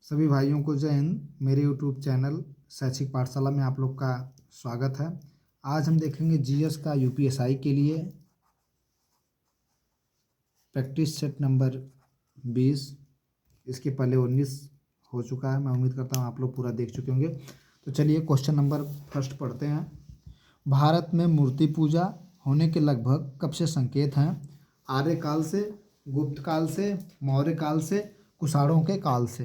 सभी भाइयों को जय हिंद। मेरे यूट्यूब चैनल शैक्षिक पाठशाला में आप लोग का स्वागत है। आज हम देखेंगे जीएस का यूपीएसआई के लिए प्रैक्टिस सेट नंबर 20। इसके पहले 19 हो चुका है। मैं उम्मीद करता हूँ आप लोग पूरा देख चुके होंगे। तो चलिए क्वेश्चन नंबर फर्स्ट पढ़ते हैं। भारत में मूर्ति पूजा होने के लगभग कब से संकेत हैं? आर्यकाल से, गुप्त काल से, मौर्य काल से, कुषाणों के काल से।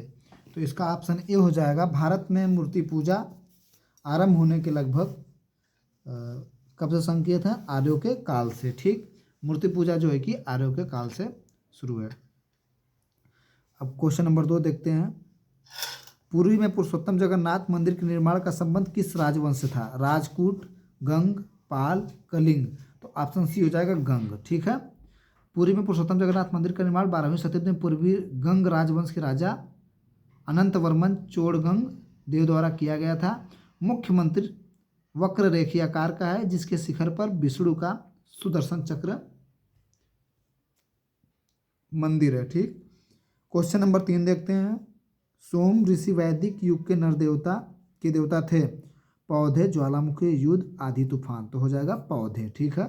तो इसका ऑप्शन ए हो जाएगा। भारत में मूर्ति पूजा आरंभ होने के लगभग कब से संकेत है? आर्यों के काल से। ठीक, मूर्ति पूजा जो है कि आर्यों के काल से शुरू है। अब क्वेश्चन नंबर 2 देखते हैं। पूर्वी में पुरुषोत्तम जगन्नाथ मंदिर के निर्माण का संबंध किस राजवंश से था? राजपूत, गंग, पाल, कलिंग। तो ऑप्शन सी हो जाएगा गंग। ठीक है, पूर्वी में पुरुषोत्तम जगन्नाथ मंदिर का निर्माण 12वीं शताब्दी में पूर्वी गंग राजवंश के राजा अनंत वर्मन चोड़गंग देव द्वारा किया गया था। मुख्य मंदिर वक्र रेखी आकार का है, जिसके शिखर पर विष्णु का सुदर्शन चक्र मंदिर है। ठीक, क्वेश्चन नंबर 3 देखते हैं। सोम ऋषि वैदिक युग के नर देवता थे। पौधे, ज्वालामुखी, युद्ध, आधी, तूफान। तो हो जाएगा पौधे। ठीक है,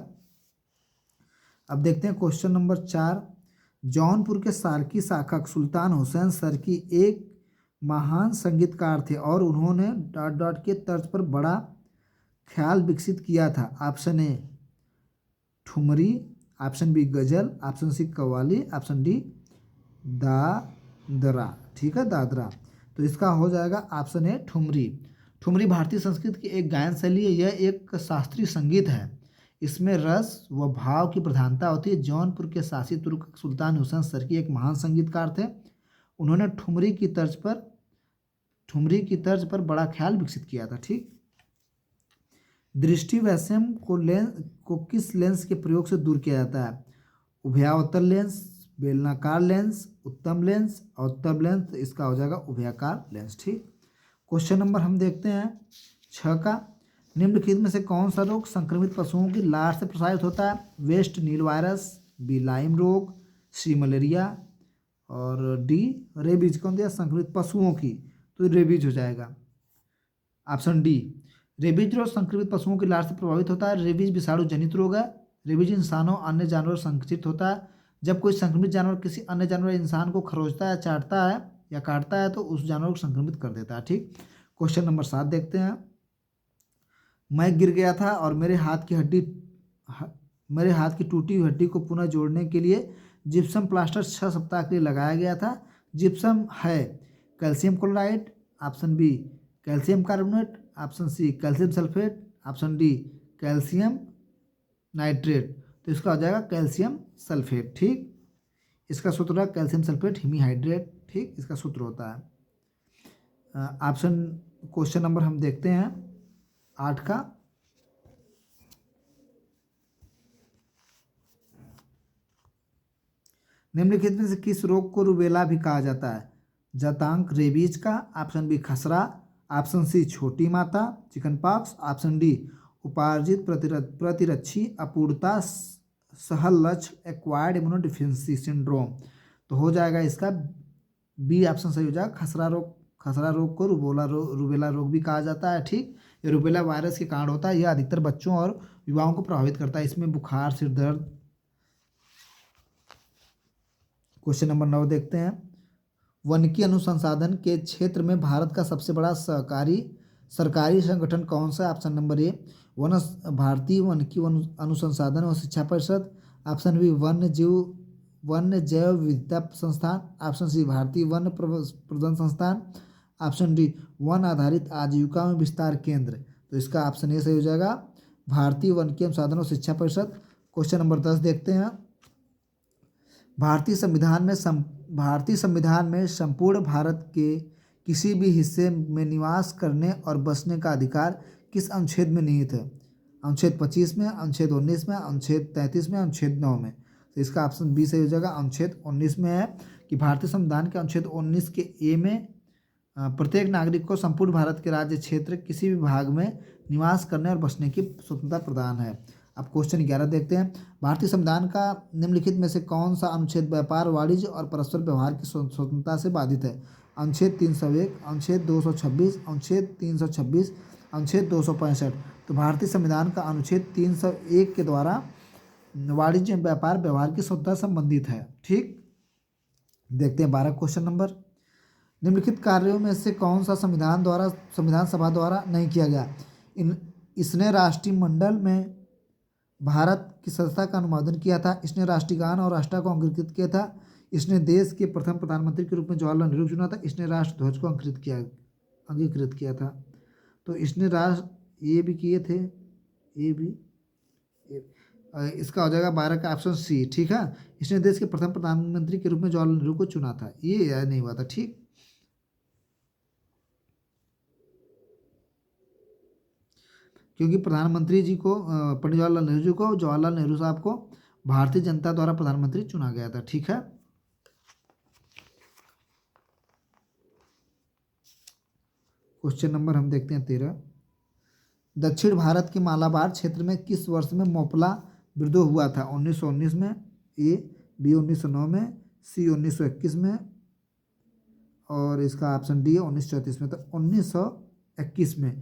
अब देखते हैं क्वेश्चन नंबर 4। जौनपुर के सार्की शाखा सुल्तान हुसैन सरकी एक महान संगीतकार थे और उन्होंने डॉट डॉट के तर्ज पर बड़ा ख्याल विकसित किया था। ऑप्शन ए ठुमरी, ऑप्शन बी गजल, ऑप्शन सी कव्वाली, ऑप्शन डी दादरा। ठीक है, दादरा। तो इसका हो जाएगा ऑप्शन ए ठुमरी। ठुमरी भारतीय संस्कृत की एक गायन शैली है। यह एक शास्त्रीय संगीत है। इसमें रस व भाव की प्रधानता होती है। जौनपुर के शासी तुर्क सुल्तान हुसैन सरकी एक महान संगीतकार थे। उन्होंने ठुमरी की तर्ज पर बड़ा ख्याल विकसित किया था। ठीक, दृष्टि वैषम्य को किस लेंस के प्रयोग से दूर किया जाता है? उभयावतर लेंस, बेलनाकार लेंस, उत्तम लेंस, अवतल लेंस। तो इसका हो जाएगा उभयाकार लेंस। ठीक, क्वेश्चन नंबर हम देखते हैं 6 का। निम्नलिखित में से कौन सा रोग संक्रमित पशुओं की लार से प्रसारित होता है? West Nile virus, B Lyme रोग, सी मलेरिया और डी रेबीज। कौन दिया? संक्रमित पशुओं की, तो रेबीज हो जाएगा। ऑप्शन डी रेबीज रोग संक्रमित पशुओं की लार से प्रभावित होता है। रेबीज विषाणु जनित रोग है। रेबीज इंसानों अन्य जानवर संक्रमित होता है। जब कोई संक्रमित जानवर किसी अन्य जानवर या इंसान को खरोचता है, चाटता है या काटता है तो उस जानवर को संक्रमित कर देता है। ठीक, क्वेश्चन नंबर 7 देखते हैं। मैं गिर गया था और मेरे हाथ की टूटी हुई हड्डी को पुनः जोड़ने के लिए जिप्सम प्लास्टर 6 सप्ताह के लिए लगाया गया था। जिप्सम है calcium chloride, option B calcium carbonate, option C calcium sulphate, option D calcium nitrate. तो इसका हो जाएगा कैल्शियम सल्फेट। ठीक, इसका सूत्र है कैल्शियम सल्फेट हीमीहाइड्रेट। ठीक, इसका सूत्र होता है। ऑप्शन क्वेश्चन नंबर हम देखते हैं 8 का। निम्नलिखित में से किस रोग को रूबेला भी कहा जाता है? जतांक रेबीज का, ऑप्शन बी खसरा, ऑप्शन सी छोटी माता चिकन पॉक्स, ऑप्शन डी उपार्जित प्रतिरक्षी अपूर्णता सहलक्ष्य एक्वायर्ड इम्यूनोडिफिशियंसी सिंड्रोम। तो हो जाएगा इसका बी ऑप्शन सही हो जाएगा खसरा रोग। खसरा रोग को रूबेला रोग भी कहा जाता है। ठीक, ये रूबेला वायरस के कारण होता है। यह अधिकतर बच्चों और युवाओं को प्रभावित करता है। इसमें बुखार, सिर दर्द। क्वेश्चन नंबर 9 देखते हैं। वनिकी अनुसंधान के क्षेत्र में भारत का सबसे बड़ा सरकारी संगठन कौन सा है? ऑप्शन नंबर ए भारतीय वनिकी अनुसंधान व शिक्षा परिषद, ऑप्शन बी वन्य जैव विविधता संस्थान, ऑप्शन सी भारतीय वन्य प्रबंधन संस्थान, ऑप्शन डी वन आधारित आजीविका में विस्तार केंद्र। तो इसका ऑप्शन ए सही हो जाएगा भारतीय वनिकी अनुसंधान और शिक्षा परिषद। क्वेश्चन नंबर 10 देखते हैं। भारतीय संविधान में संपूर्ण भारत के किसी भी हिस्से में निवास करने और बसने का अधिकार किस अनुच्छेद में निहित है? अनुच्छेद 25 में, अनुच्छेद 19 में, अनुच्छेद 33 में, अनुच्छेद 9 में। तो इसका ऑप्शन बी सही हो जाएगा अनुच्छेद 19 में है कि भारतीय संविधान के अनुच्छेद 19 के ए में प्रत्येक नागरिक को संपूर्ण भारत के राज्य क्षेत्र किसी भी भाग में निवास करने और बसने की स्वतंत्रता प्रदान है। अब क्वेश्चन 11 देखते हैं। भारतीय संविधान का निम्नलिखित में से कौन सा अनुच्छेद व्यापार, वाणिज्य और परस्पर व्यवहार की स्वतंत्रता से बाधित है? अनुच्छेद 301, अनुच्छेद 226, अनुच्छेद 326, अनुच्छेद 265। तो भारतीय संविधान का अनुच्छेद 301 के द्वारा वाणिज्य व्यापार व्यवहार की स्वतंत्रता संबंधित है। ठीक, देखते हैं 12 क्वेश्चन नंबर। निम्नलिखित कार्यों में से कौन सा संविधान सभा द्वारा नहीं किया गया? इसने राष्ट्रीय मंडल में भारत की सदस्यता का अनुमोदन किया था। इसने राष्ट्रगान और राष्ट्र को अंगीकृत किया था। इसने देश के प्रथम प्रधानमंत्री के रूप में जवाहरलाल नेहरू चुना था। इसने राष्ट्रध्वज को अंगीकृत किया था। तो इसने ये भी किए थे, ये भी इसका हो जाएगा 12 का ऑप्शन सी। ठीक है, इसने देश के प्रथम प्रधानमंत्री के रूप में जवाहरलाल नेहरू को चुना था, ये नहीं हुआ था। ठीक, क्योंकि प्रधानमंत्री जी को पंडित जवाहरलाल नेहरू जी को जवाहरलाल नेहरू साहब को भारतीय जनता द्वारा प्रधानमंत्री चुना गया था। ठीक है, क्वेश्चन नंबर हम देखते हैं 13। दक्षिण भारत के मालाबार क्षेत्र में किस वर्ष में मोपला विद्रोह हुआ था? 1919 में, ए, बी 1909 में, सी 1921 में, और इसका ऑप्शन डी है 1934 में। तो 1921 में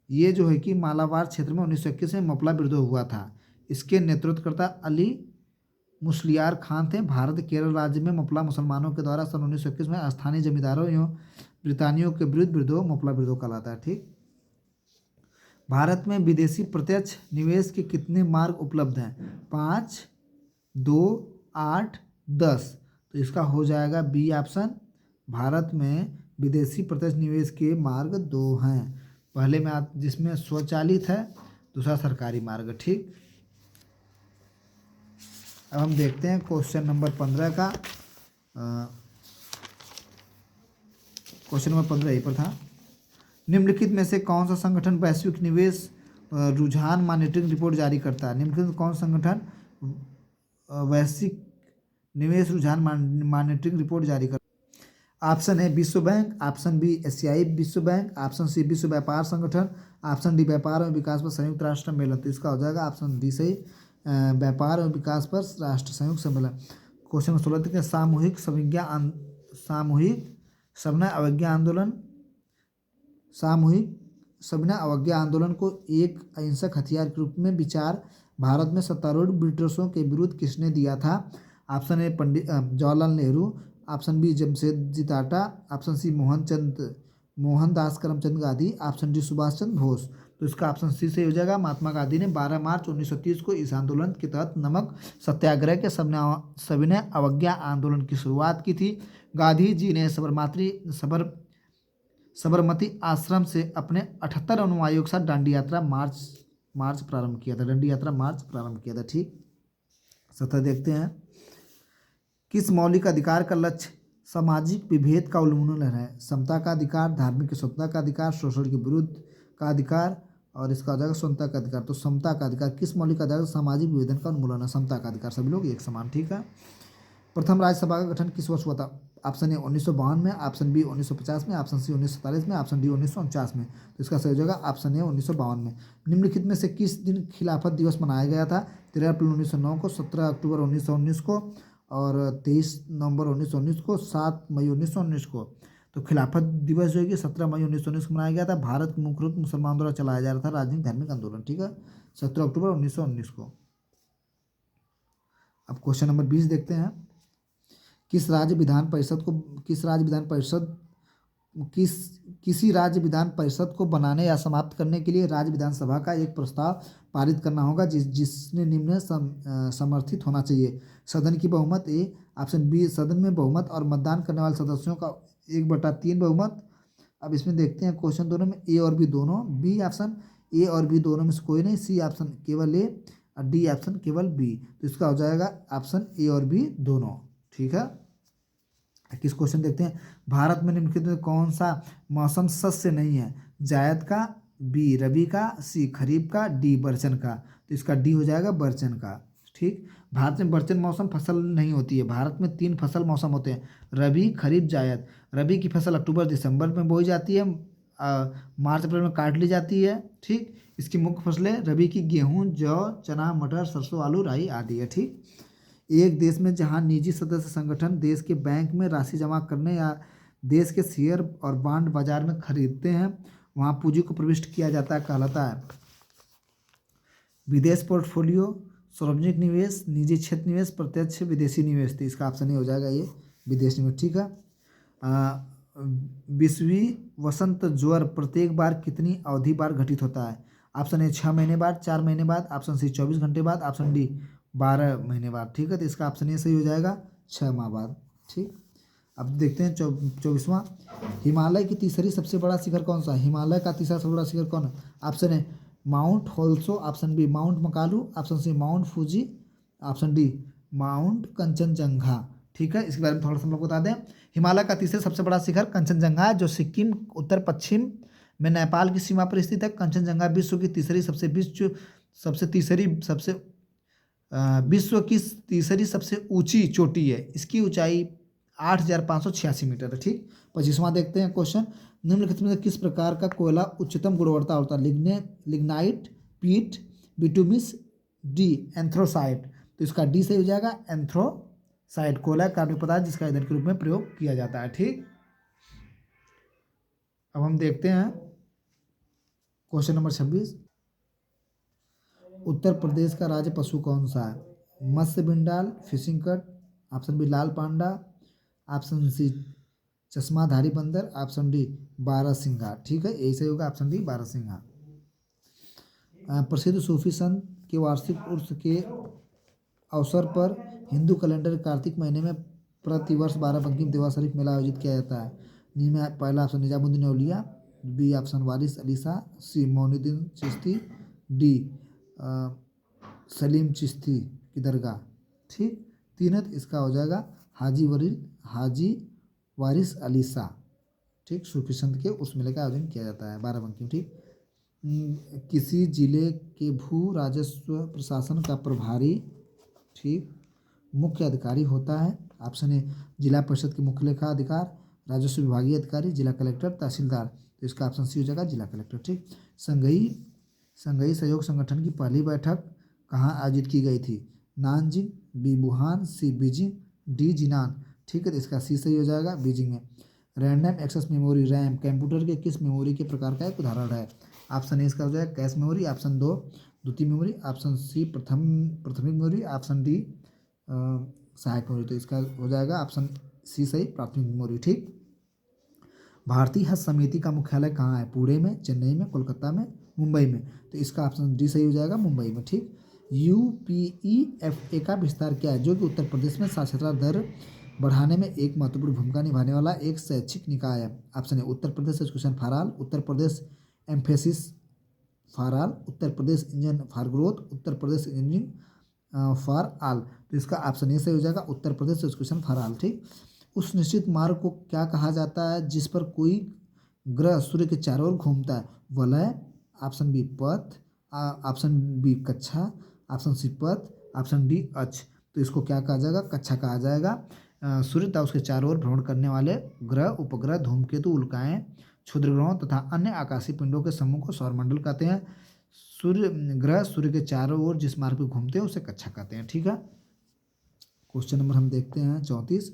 ये जो है कि मालाबार क्षेत्र में 1921 में मोपला विद्रोह हुआ था। इसके नेतृत्वकर्ता अली मुस्लियार खान थे। भारत केरल राज्य में मोपला मुसलमानों के द्वारा सन 1921 में स्थानीय जमींदारों एवं ब्रितानियों के विरुद्ध विद्रोह मोपला विद्रोह कहलाता है। ठीक, भारत में विदेशी प्रत्यक्ष निवेश के कितने मार्ग उपलब्ध हैं? 5, 2, 8, 10। तो इसका हो जाएगा बी ऑप्शन। भारत में विदेशी प्रत्यक्ष निवेश के मार्ग 2 हैं। पहले में जिसमें स्वचालित है, दूसरा सरकारी मार्ग। ठीक, अब हम देखते हैं क्वेश्चन नंबर 15 का। क्वेश्चन नंबर 15 यहीं पर था। निम्नलिखित में से कौन सा संगठन वैश्विक निवेश रुझान मॉनिटरिंग रिपोर्ट जारी करता है? निम्नलिखित में कौन सा संगठन वैश्विक निवेश रुझान मॉनिटरिंग रिपोर्ट जारी करता है? ऑप्शन ए विश्व बैंक, ऑप्शन बी एशियाई विश्व बैंक, ऑप्शन सी विश्व व्यापार संगठन, ऑप्शन डी व्यापार एवं विकास पर संयुक्त राष्ट्र सम्मेलन। तो इसका हो जाएगा ऑप्शन डी सही, व्यापार एवं विकास पर राष्ट्र संयुक्त सम्मेलन। क्वेश्चन नंबर 16 देखते हैं। सामूहिक सविनय अवज्ञा आंदोलन को एक अहिंसक हथियार के रूप में विचार भारत में सत्तारूढ़ ब्रिटिशों के विरुद्ध किसने दिया था? Option A Pandit Jawaharlal Nehru, option B Jamshedji Tata, option C Mohandas Karamchand Gandhi, option D Subhash Chandra Bose. तो इसका ऑप्शन सी से हो जाएगा। महात्मा गांधी ने 12 मार्च 1930 को इस आंदोलन के तहत नमक सत्याग्रह के सविनय अवज्ञा आंदोलन की शुरुआत की थी। गांधी जी ने साबरमती आश्रम से अपने 78 अनुयायियों के साथ दांडी यात्रा मार्च प्रारंभ किया था। ठीक, 17 देखते हैं। किस मौलिक अधिकार का लक्ष्य सामाजिक विभेद का उन्मूलन है? समता का अधिकार, धार्मिक स्वतंत्रता का अधिकार, शोषण के विरुद्ध का अधिकार, और इसका हो जाएगा स्वतंत्रता का अधिकार। तो समता का अधिकार किस मौलिक अधिकार सामाजिक विभेदन का उन्मूलन है? समता का अधिकार, सभी लोग एक समान। ठीक है, प्रथम राज्यसभा का गठन किस वर्ष हुआ था? ऑप्शन ए 1952 में, ऑप्शन बी 1950 में, ऑप्शन सी 1947 में, ऑप्शन डी 1949 में। तो इसका सही हो जाएगा ऑप्शन ए 1952 में। निम्नलिखित में से किस दिन खिलाफत दिवस मनाया गया था? 13 अप्रैल 1909 को, 17 अक्टूबर 1919 को, और 23 नवंबर 1919 को, 7 मई 1919 को। तो खिलाफत दिवस जो है कि 17 मई 1919 को मनाया गया था। भारत मुख्य रूप मुसलमानों द्वारा चलाया जा रहा था राजनीतिक धार्मिक आंदोलन। ठीक है, 17 अक्टूबर 1919 को। अब क्वेश्चन नंबर 20 देखते हैं। किसी राज्य विधान परिषद को बनाने या समाप्त करने के लिए राज्य विधानसभा का एक प्रस्ताव पारित करना होगा जिसने निम्न समर्थित होना चाहिए। सदन की बहुमत ए, ऑप्शन बी सदन में बहुमत और मतदान करने वाले सदस्यों का 1/3 बहुमत। अब इसमें देखते हैं क्वेश्चन दोनों में ए और बी दोनों, बी ऑप्शन ए और बी दोनों में से कोई नहीं, सी ऑप्शन केवल ए और डी ऑप्शन केवल बी। तो इसका हो जाएगा ऑप्शन ए और बी दोनों। ठीक है, किस क्वेश्चन देखते हैं। भारत में निम्नलिखित में कौन सा मौसम शस्य नहीं है? जायद का, बी रबी का, सी खरीफ का, डी बरचन का। तो इसका डी हो जाएगा बरचन का। ठीक, भारत में बरचन मौसम फसल नहीं होती है। भारत में 3 फसल मौसम होते हैं, रबी, खरीफ, जायद। रबी की फसल अक्टूबर दिसंबर में बोई जाती है, मार्च अप्रैल में काट ली जाती है। ठीक, इसकी मुख्य फसलें रबी की गेहूं, जौ, चना, मटर, सरसों, आलू, राई आदि है। ठीक, एक देश में जहां निजी सदस्य संगठन देश के बैंक में राशि जमा करने या देश के शेयर और बांड बाजार में खरीदते हैं, वहां पूंजी को प्रविष्ट किया जाता है, कहलाता है विदेश पोर्टफोलियो, सार्वजनिक निवेश, निजी क्षेत्र निवेश, प्रत्यक्ष विदेशी निवेश। तो इसका ऑप्शन ही हो जाएगा ये विदेश निवेश। ठीक है, विश्वीं वसंत ज्वर प्रत्येक बार कितनी अवधि बार घटित होता है? ऑप्शन ए 6 महीने बाद, 4 महीने बाद, ऑप्शन सी 24 घंटे बाद, ऑप्शन डी 12 महीने बाद। ठीक है, तो इसका ऑप्शन ए सही हो जाएगा 6 माह बाद। ठीक, अब देखते हैं 24वां, हिमालय की तीसरी सबसे बड़ा शिखर कौन सा है? हिमालय का तीसरा सबसे बड़ा शिखर कौन है? ऑप्शन ए माउंट होल्सो, option B Mount Makalu, option C Mount Fuji, option D Mount Kanchenjunga. ठीक है, इसके बारे में थोड़ा सा हम लोग बता दें। हिमालय का तीसरा सबसे बड़ा शिखर कंचनजंगा है, जो सिक्किम उत्तर पश्चिम में नेपाल की सीमा पर स्थित है। कंचनजंगा विश्व की तीसरी सबसे ऊंची चोटी है। इसकी ऊंचाई 8,586 मीटर है। ठीक, 25वां देखते हैं क्वेश्चन, निम्नलिखित में से किस प्रकार का कोयला उच्चतम गुणवत्ता होता है? लिग्नाइट, पीट, बिटुमिस, डी एंथ्रोसाइट। तो इसका डी सही हो जाएगा एंथ्रोसाइट। कोयला कार्बनिक पदार्थ जिसका ईंधन के रूप में प्रयोग किया जाता है। ठीक, अब हम देखते हैं क्वेश्चन नंबर 26, उत्तर प्रदेश का राज्य पशु कौन सा है? मत्स्य बिंडाल, फिशिंग कट, ऑप्शन बी लाल पांडा, ऑप्शन सी चश्माधारी बंदर, ऑप्शन डी बारहसिंघा। ठीक है, यही सही होगा ऑप्शन डी बारहसिंघा। प्रसिद्ध सूफी संत के वार्षिक उर्स के अवसर पर हिंदू कैलेंडर कार्तिक महीने में प्रतिवर्ष बाराबंकी में देवा शरीफ मेला आयोजित किया जाता है। निम्न पहला ऑप्शन निजामुद्दीन औलिया, बी ऑप्शन वारिस अली शाह, सी मोइनुद्दीन चिश्ती, डी सलीम चिश्ती की दरगाह। ठीक, तीनत इसका हो जाएगा हाजी वारिस अली शाह। ठीक, सूफी संत के उस मेले का आयोजन किया जाता है बाराबंकी में। ठीक, किसी जिले के भू राजस्व प्रशासन का प्रभारी, ठीक, मुख्य अधिकारी होता है। ऑप्शन ए जिला परिषद के मुख्य लेखा अधिकार, राजस्व विभागीय अधिकारी, जिला कलेक्टर, तहसीलदार। तो इसका ऑप्शन सी हो जाएगा जिला कलेक्टर। ठीक, संघई सहयोग संगठन की पहली बैठक कहाँ आयोजित की गई थी? नानजिंग, बी वुहान, सी बीजिंग, डी जिनान। ठीक है, तो इसका सी सही हो जाएगा बीजिंग में। Random access memory RAM computer के किस मेमोरी के प्रकार का एक उदाहरण है? ऑप्शन ए इसका हो जाएगा कैश मेमोरी, ऑप्शन दो द्वितीय मेमोरी, ऑप्शन सी प्राथमिक मेमोरी, ऑप्शन डी सहायक मेमोरी। तो इसका हो जाएगा ऑप्शन सी सही प्राथमिक मेमोरी। ठीक, भारतीय हज समिति का मुख्यालय कहाँ है? पुणे में, चेन्नई में, कोलकाता में, मुंबई में। तो इसका ऑप्शन डी सही हो जाएगा मुंबई में। ठीक, UPEFA का विस्तार क्या है? जो कि उत्तर प्रदेश में साक्षरता दर बढ़ाने में एक महत्वपूर्ण भूमिका निभाने वाला एक शैक्षिक निकाय है। Option A Uttar Pradesh education for all, Uttar Pradesh emphasis for all, Uttar Pradesh engine for growth, Uttar Pradesh engineering for all. तो इसका ऑप्शन ए सही हो जाएगा Uttar Pradesh education for all. ठीक, उस निश्चित मार्ग को क्या कहा जाता है जिस पर कोई ग्रह सूर्य के चारों ओर घूमता है? वलय, ऑप्शन बी पथ, ऑप्शन बी कक्षा, ऑप्शन सी पथ, ऑप्शन डी अक्ष। तो इसको क्या कहा जाएगा? कक्षा कहा जाएगा। सूर्य तथा उसके चारों ओर भ्रमण करने वाले ग्रह, उपग्रह, धूमकेतु, उल्काएं, क्षुद्र ग्रहों तथा अन्य आकाशीय पिंडों के समूह को सौरमंडल कहते हैं। ग्रह सूर्य के चारों ओर जिस मार्ग पर घूमते हैं उसे कक्षा कहते हैं। ठीक है, क्वेश्चन नंबर हम देखते हैं 34,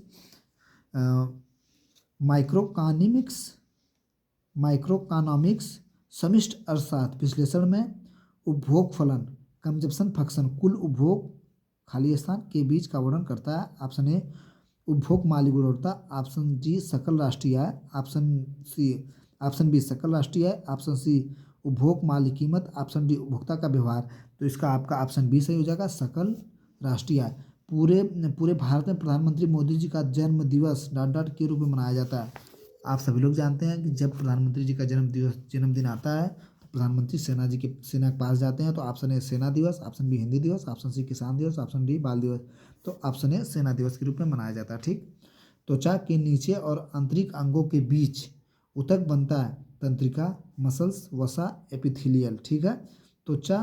माइक्रोइकोनॉमिक्स समष्टि अर्थशास्त्र विश्लेषण में उपभोग फलन कंजप्शन फंक्शन कुल उपभोग खाली स्थान के बीच का वर्णन करता है। ऑप्शन ए उपभोग माली गुणवत्ता, ऑप्शन डी सकल राष्ट्रीय आय, ऑप्शन बी सकल राष्ट्रीय आय, ऑप्शन सी उपभोग माली कीमत, ऑप्शन डी उपभोक्ता का व्यवहार। तो इसका आपका ऑप्शन बी सही हो जाएगा सकल राष्ट्रीय आय। पूरे भारत में प्रधानमंत्री मोदी जी का जन्म दिवस ... के रूप में मनाया जाता है। आप सभी लोग जानते हैं कि जब प्रधानमंत्री जी का जन्मदिन आता है तो प्रधानमंत्री सेना के पास जाते हैं। तो ऑप्शन ए सेना दिवस, ऑप्शन बी हिंदी दिवस, ऑप्शन सी किसान दिवस, ऑप्शन डी बाल दिवस। तो ऑप्शन ए सेना दिवस के रूप में मनाया जाता है। ठीक, त्वचा के नीचे और आंतरिक अंगों के बीच ऊतक बनता है। तंत्रिका, मसल्स, वसा, एपिथेलियल। ठीक है, त्वचा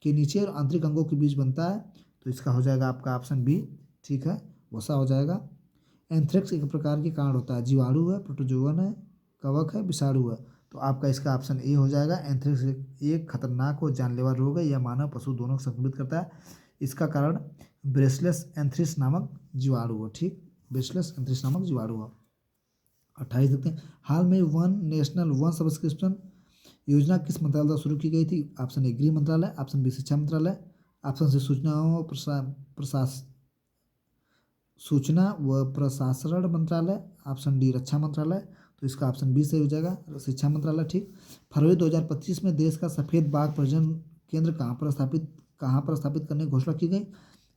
के नीचे और आंतरिक अंगों के बीच बनता है। तो इसका हो जाएगा आपका ऑप्शन बी। ठीक है, वसा हो जाएगा। एंथ्रेक्स एक प्रकार के कारण होता है। जीवाणु है, प्रोटोजोवन है, कवक है, विषाणु है। तो आपका इसका ऑप्शन ए हो जाएगा। एंथ्रेक्स एक खतरनाक और जानलेवा रोग है, यह मानव पशु दोनों को संक्रमित करता है। इसका कारण ब्रेसलेस एंथ्रिस नामक जीवाणु है। ठीक, ब्रेसलेस एंथ्रिस नामक जीवाणु है। 28 देखते हैं, हाल में वन नेशनल वन सब्सक्रिप्शन योजना किस मंत्रालय द्वारा शुरू की गई थी? ऑप्शन ए गृह मंत्रालय, ऑप्शन बी शिक्षा मंत्रालय, ऑप्शन सी सूचना व प्रसारण मंत्रालय, ऑप्शन डी रक्षा मंत्रालय। तो इसका ऑप्शन बी सही हो जाएगा, शिक्षा मंत्रालय। ठीक, फरवरी 2025 में देश का सफ़ेद बाघ प्रजनन केंद्र कहाँ पर स्थापित करने की घोषणा की गई?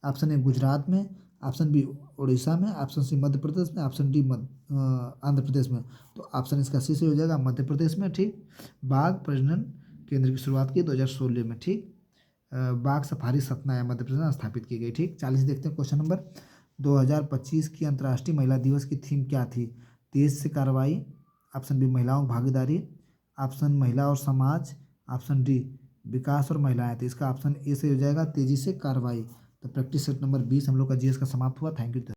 ऑप्शन ए गुजरात में, ऑप्शन बी उड़ीसा में, ऑप्शन सी मध्य प्रदेश में, ऑप्शन डी आंध्र प्रदेश में। तो ऑप्शन इसका सी से हो जाएगा, मध्य प्रदेश में। ठीक, बाघ प्रजनन केंद्र की शुरुआत की 2016 में। ठीक, बाघ सफारी सतना या मध्य प्रदेश में स्थापित की गई। ठीक, 40 देखते हैं क्वेश्चन नंबर। 2025 की अंतर्राष्ट्रीय महिला दिवस की थीम क्या थी? तेज से कार्रवाई, ऑप्शन बी महिलाओं की भागीदारी, ऑप्शन महिला और समाज, ऑप्शन डी विकास और महिलाएं। तो इसका ऑप्शन ए से हो जाएगा, तेजी से कार्रवाई। तो प्रैक्टिस सेट नंबर 20 हम लोग का जीएस का समाप्त हुआ। Thank you.